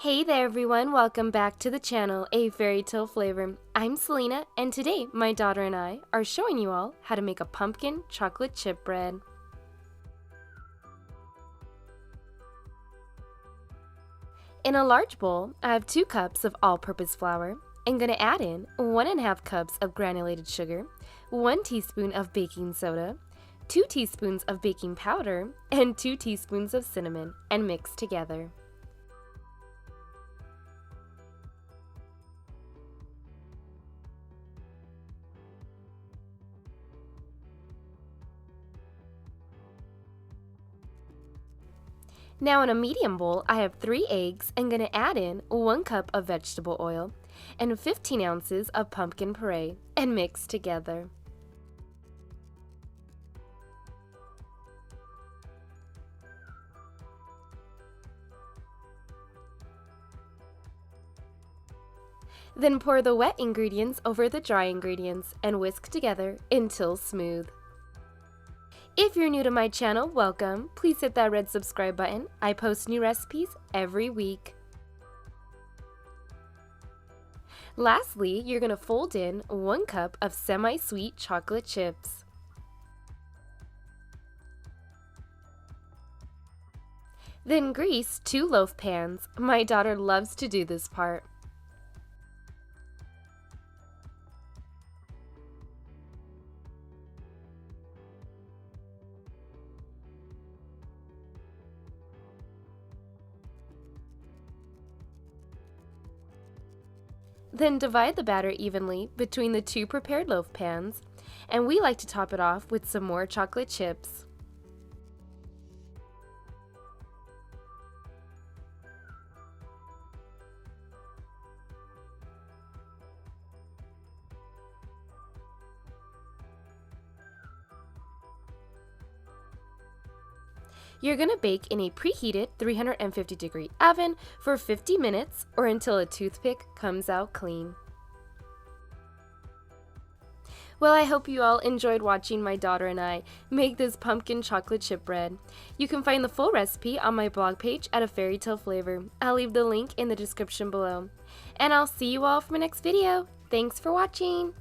Hey there everyone, welcome back to the channel, A Fairy Tale Flavor. I'm Selena, and today my daughter and I are showing you all how to make a pumpkin chocolate chip bread. In a large bowl, I have 2 cups of all-purpose flour. I'm going to add in 1.5 cups of granulated sugar, 1 teaspoon of baking soda, 2 teaspoons of baking powder, and 2 teaspoons of cinnamon, and mix together. Now in a medium bowl, I have 3 eggs. I'm going to add in 1 cup of vegetable oil and 15 ounces of pumpkin puree and mix together. Then pour the wet ingredients over the dry ingredients and whisk together until smooth. If you're new to my channel, welcome. Please hit that red subscribe button. I post new recipes every week. Lastly, you're going to fold in 1 cup of semi-sweet chocolate chips. Then grease 2 loaf pans. My daughter loves to do this part. Then divide the batter evenly between the 2 prepared loaf pans, and we like to top it off with some more chocolate chips. You're going to bake in a preheated 350-degree oven for 50 minutes or until a toothpick comes out clean. Well, I hope you all enjoyed watching my daughter and I make this pumpkin chocolate chip bread. You can find the full recipe on my blog page at A Fairytale Flavor. I'll leave the link in the description below. And I'll see you all for my next video. Thanks for watching!